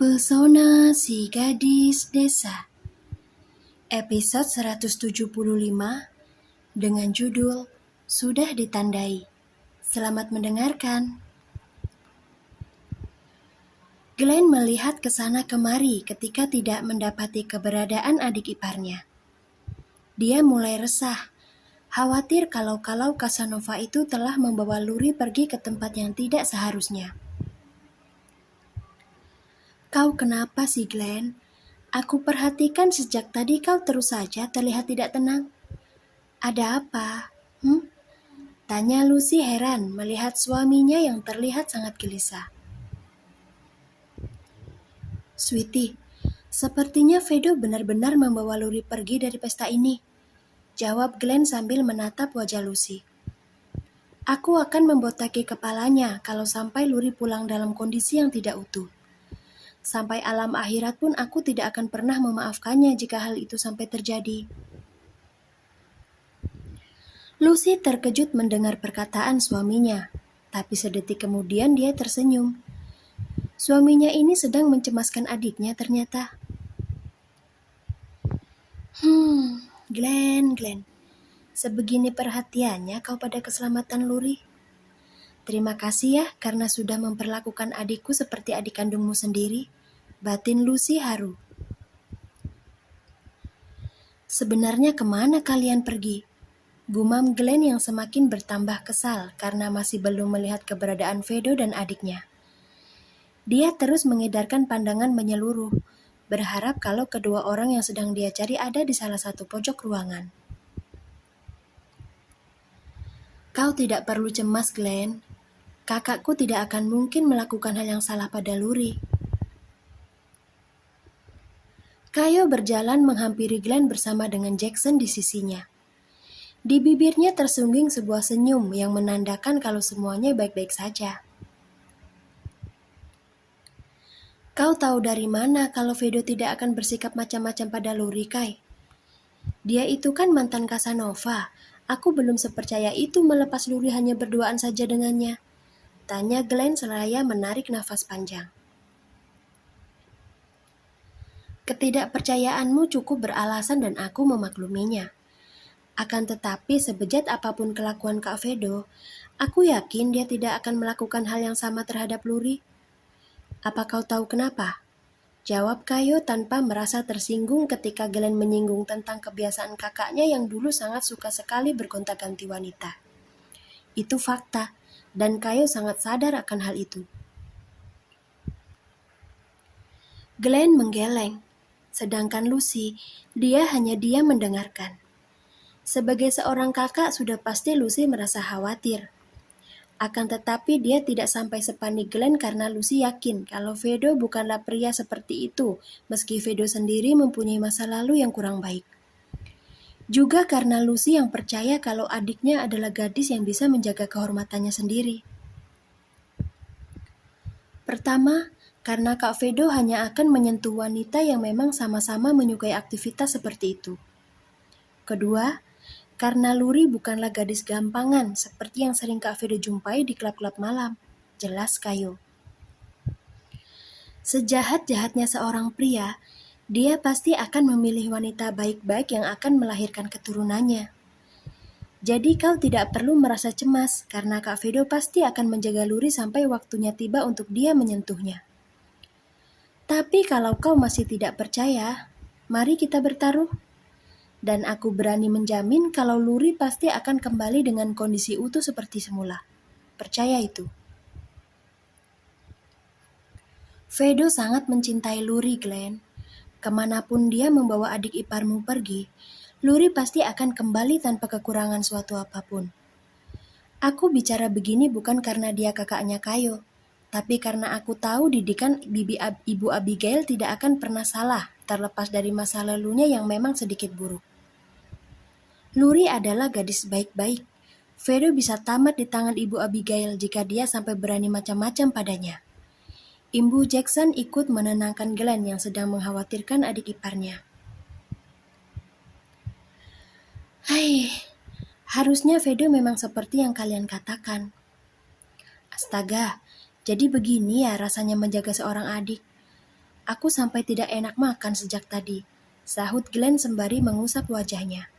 Pesona si gadis desa. Episode 175 dengan judul Sudah Ditandai. Selamat mendengarkan. Glenn melihat ke sana kemari ketika tidak mendapati keberadaan adik iparnya. Dia mulai resah, khawatir kalau Casanova itu telah membawa Luri pergi ke tempat yang tidak seharusnya. Kau kenapa sih, Glenn? Aku perhatikan sejak tadi kau terus saja terlihat tidak tenang. Ada apa? Tanya Lucy heran melihat suaminya yang terlihat sangat gelisah. Sweetie, sepertinya Vedo benar-benar membawa Luri pergi dari pesta ini. Jawab Glenn sambil menatap wajah Lucy. Aku akan membotaki kepalanya kalau sampai Luri pulang dalam kondisi yang tidak utuh. Sampai alam akhirat pun aku tidak akan pernah memaafkannya jika hal itu sampai terjadi. Lucy terkejut mendengar perkataan suaminya, tapi sedetik kemudian dia tersenyum. Suaminya ini sedang mencemaskan adiknya ternyata. Glenn, sebegini perhatiannya kau pada keselamatan Luri. Terima kasih ya karena sudah memperlakukan adikku seperti adik kandungmu sendiri. Batin Lucy haru. Sebenarnya kemana kalian pergi? Gumam Glenn yang semakin bertambah kesal karena masih belum melihat keberadaan Vedo dan adiknya. Dia terus mengedarkan pandangan menyeluruh, berharap kalau kedua orang yang sedang dia cari ada di salah satu pojok ruangan. Kau tidak perlu cemas, Glenn. Kakakku tidak akan mungkin melakukan hal yang salah pada Luri. Kayo berjalan menghampiri Glenn bersama dengan Jackson di sisinya. Di bibirnya tersungging sebuah senyum yang menandakan kalau semuanya baik-baik saja. Kau tahu dari mana kalau Vedo tidak akan bersikap macam-macam pada Luri, Kai? Dia itu kan mantan Casanova. Aku belum sepercaya itu melepas Luri hanya berduaan saja dengannya. Tanya Glenn seraya menarik nafas panjang. Ketidakpercayaanmu cukup beralasan dan aku memakluminya. Akan tetapi sebejat apapun kelakuan Kak Vedo, aku yakin dia tidak akan melakukan hal yang sama terhadap Luri. Apa kau tahu kenapa? Jawab Kayo tanpa merasa tersinggung ketika Glenn menyinggung tentang kebiasaan kakaknya yang dulu sangat suka sekali bergonta-ganti wanita. Itu fakta, dan Kayo sangat sadar akan hal itu. Glenn menggeleng, sedangkan Lucy, dia hanya diam mendengarkan. Sebagai seorang kakak sudah pasti Lucy merasa khawatir. Akan tetapi dia tidak sampai sepanik Glenn karena Lucy yakin kalau Vedo bukanlah pria seperti itu, meski Vedo sendiri mempunyai masa lalu yang kurang baik. Juga karena Lucy yang percaya kalau adiknya adalah gadis yang bisa menjaga kehormatannya sendiri. Pertama, karena Kak Vedo hanya akan menyentuh wanita yang memang sama-sama menyukai aktivitas seperti itu. Kedua, karena Luri bukanlah gadis gampangan seperti yang sering Kak Vedo jumpai di klub-klub malam. Jelas Kayo. Sejahat-jahatnya seorang pria, dia pasti akan memilih wanita baik-baik yang akan melahirkan keturunannya. Jadi kau tidak perlu merasa cemas karena Kak Vedo pasti akan menjaga Luri sampai waktunya tiba untuk dia menyentuhnya. Tapi kalau kau masih tidak percaya, mari kita bertaruh. Dan aku berani menjamin kalau Luri pasti akan kembali dengan kondisi utuh seperti semula. Percaya itu. Vedo sangat mencintai Luri, Glenn. Kemanapun dia membawa adik iparmu pergi, Luri pasti akan kembali tanpa kekurangan suatu apapun. Aku bicara begini bukan karena dia kakaknya Kayo, tapi karena aku tahu didikan Ibu Abigail tidak akan pernah salah, terlepas dari masa lalunya yang memang sedikit buruk. Luri adalah gadis baik-baik. Vedo bisa tamat di tangan Ibu Abigail jika dia sampai berani macam-macam padanya. Ibu Jackson ikut menenangkan Glenn yang sedang mengkhawatirkan adik iparnya. Harusnya Vedo memang seperti yang kalian katakan. Astaga, jadi begini ya rasanya menjaga seorang adik. Aku sampai tidak enak makan sejak tadi, sahut Glenn sembari mengusap wajahnya.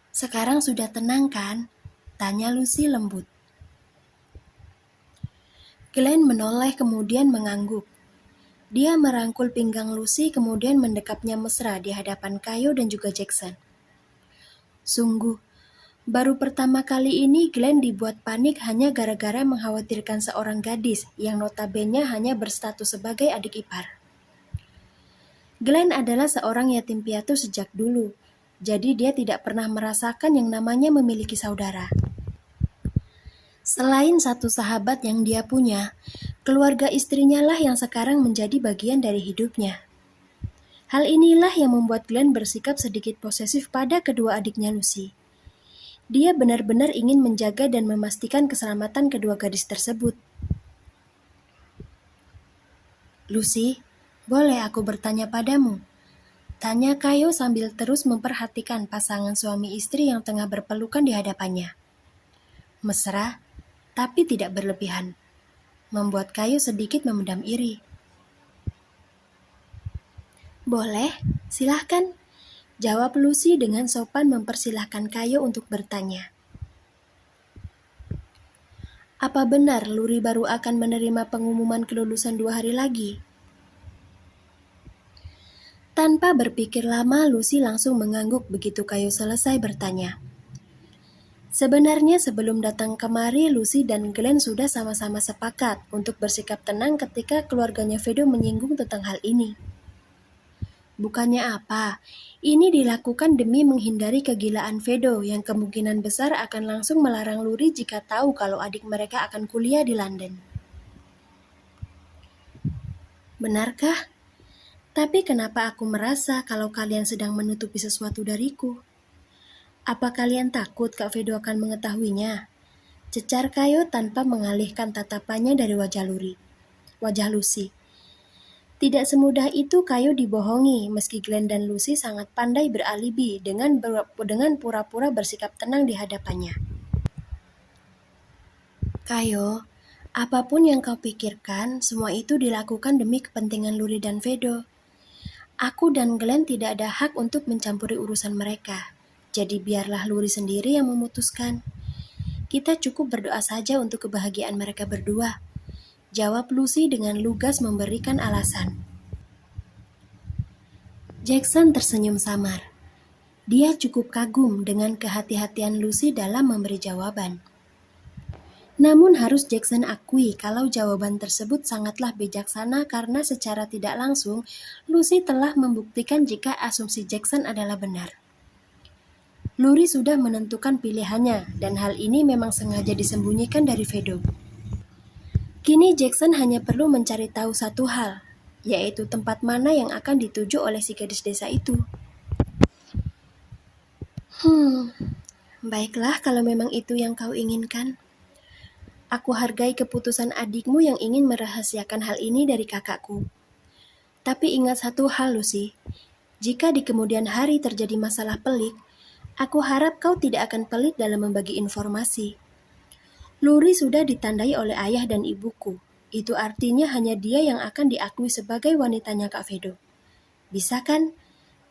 Sekarang sudah tenang kan? Tanya Lucy lembut. Glenn menoleh kemudian mengangguk. Dia merangkul pinggang Lucy kemudian mendekapnya mesra di hadapan Kayo dan juga Jackson. Sungguh, baru pertama kali ini Glenn dibuat panik hanya gara-gara mengkhawatirkan seorang gadis yang notabene hanya berstatus sebagai adik ipar. Glenn adalah seorang yatim piatu sejak dulu, jadi dia tidak pernah merasakan yang namanya memiliki saudara. Selain satu sahabat yang dia punya, keluarga istrinya lah yang sekarang menjadi bagian dari hidupnya. Hal inilah yang membuat Glenn bersikap sedikit posesif pada kedua adiknya Lucy. Dia benar-benar ingin menjaga dan memastikan keselamatan kedua gadis tersebut. Lucy, boleh aku bertanya padamu? Tanya Kayo sambil terus memperhatikan pasangan suami istri yang tengah berpelukan di hadapannya. Mesra, tapi tidak berlebihan. Membuat Kayo sedikit memendam iri. Boleh, silahkan. Jawab Lucy dengan sopan mempersilahkan Kayo untuk bertanya. Apa benar Luri baru akan menerima pengumuman kelulusan 2 hari lagi? Tanpa berpikir lama, Lucy langsung mengangguk begitu Kayo selesai bertanya. Sebenarnya sebelum datang kemari, Lucy dan Glenn sudah sama-sama sepakat untuk bersikap tenang ketika keluarganya Vedo menyinggung tentang hal ini. Bukannya apa, ini dilakukan demi menghindari kegilaan Vedo yang kemungkinan besar akan langsung melarang Luri jika tahu kalau adik mereka akan kuliah di London. Benarkah? Tapi kenapa aku merasa kalau kalian sedang menutupi sesuatu dariku? Apa kalian takut Kak Vedo akan mengetahuinya? Cecar Kayo tanpa mengalihkan tatapannya dari wajah Lucy. Tidak semudah itu Kayo dibohongi, meski Glenn dan Lucy sangat pandai beralibi dengan pura-pura bersikap tenang di hadapannya. Kayo, apapun yang kau pikirkan, semua itu dilakukan demi kepentingan Luri dan Vedo. Aku dan Glenn tidak ada hak untuk mencampuri urusan mereka, jadi biarlah Luri sendiri yang memutuskan. Kita cukup berdoa saja untuk kebahagiaan mereka berdua. Jawab Lucy dengan lugas memberikan alasan. Jackson tersenyum samar. Dia cukup kagum dengan kehati-hatian Lucy dalam memberi jawaban. Namun harus Jackson akui kalau jawaban tersebut sangatlah bijaksana karena secara tidak langsung Lucy telah membuktikan jika asumsi Jackson adalah benar. Luri sudah menentukan pilihannya dan hal ini memang sengaja disembunyikan dari Vedo. Kini Jackson hanya perlu mencari tahu satu hal, yaitu tempat mana yang akan dituju oleh si gadis desa itu. Baiklah kalau memang itu yang kau inginkan. Aku hargai keputusan adikmu yang ingin merahasiakan hal ini dari kakakku. Tapi ingat satu hal, Lucy. Jika di kemudian hari terjadi masalah pelik, aku harap kau tidak akan pelit dalam membagi informasi. Luri sudah ditandai oleh ayah dan ibuku. Itu artinya hanya dia yang akan diakui sebagai wanitanya Kak Vedo. Bisa kan?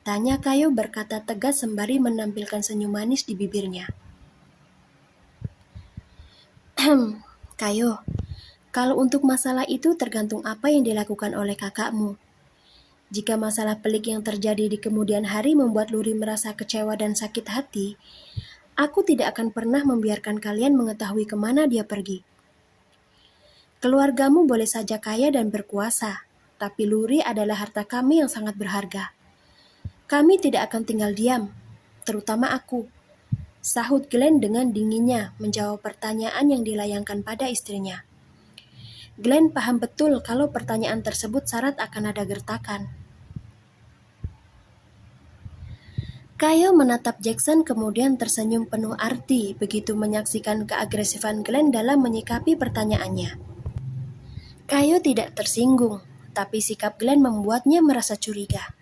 Tanya Kayo berkata tegas sembari menampilkan senyum manis di bibirnya. Kayo, kalau untuk masalah itu tergantung apa yang dilakukan oleh kakakmu. Jika masalah pelik yang terjadi di kemudian hari membuat Luri merasa kecewa dan sakit hati, aku tidak akan pernah membiarkan kalian mengetahui kemana dia pergi. Keluargamu boleh saja kaya dan berkuasa, tapi Luri adalah harta kami yang sangat berharga. Kami tidak akan tinggal diam, terutama aku. Sahut Glenn dengan dinginnya menjawab pertanyaan yang dilayangkan pada istrinya. Glenn paham betul kalau pertanyaan tersebut syarat akan ada gertakan. Kayo menatap Jackson kemudian tersenyum penuh arti begitu menyaksikan keagresifan Glenn dalam menyikapi pertanyaannya. Kayo tidak tersinggung, tapi sikap Glenn membuatnya merasa curiga.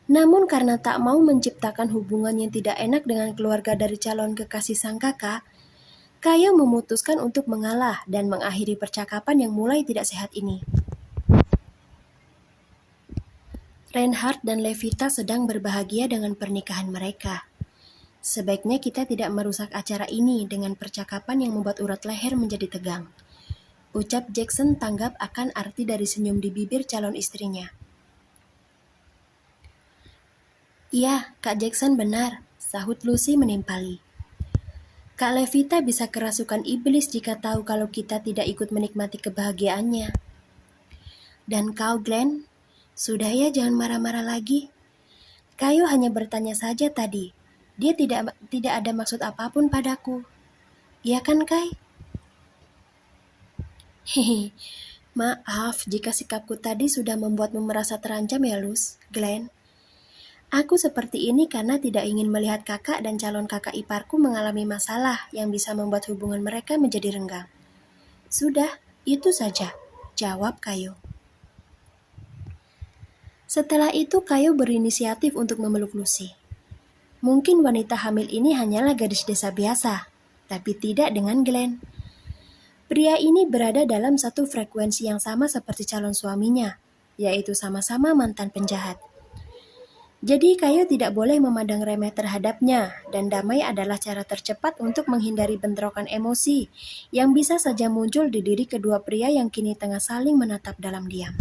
Namun karena tak mau menciptakan hubungan yang tidak enak dengan keluarga dari calon kekasih sang kakak, Kayo memutuskan untuk mengalah dan mengakhiri percakapan yang mulai tidak sehat ini. Reinhard dan Levita sedang berbahagia dengan pernikahan mereka. Sebaiknya kita tidak merusak acara ini dengan percakapan yang membuat urat leher menjadi tegang. Ucap Jackson tanggap akan arti dari senyum di bibir calon istrinya. Iya, Kak Jackson benar, sahut Lucy menimpali. Kak Levita bisa kerasukan iblis jika tahu kalau kita tidak ikut menikmati kebahagiaannya. Dan kau, Glenn, sudah ya jangan marah-marah lagi. Kayo hanya bertanya saja tadi. Dia tidak ada maksud apapun padaku. Iya kan, Kai? Hehe, maaf jika sikapku tadi sudah membuatmu merasa terancam ya, Glenn. Aku seperti ini karena tidak ingin melihat kakak dan calon kakak iparku mengalami masalah yang bisa membuat hubungan mereka menjadi renggang. Sudah, itu saja, jawab Kayo. Setelah itu Kayo berinisiatif untuk memeluk Lucy. Mungkin wanita hamil ini hanyalah gadis desa biasa, tapi tidak dengan Glenn. Pria ini berada dalam satu frekuensi yang sama seperti calon suaminya, yaitu sama-sama mantan penjahat. Jadi Kayo tidak boleh memandang remeh terhadapnya, dan damai adalah cara tercepat untuk menghindari bentrokan emosi yang bisa saja muncul di diri kedua pria yang kini tengah saling menatap dalam diam.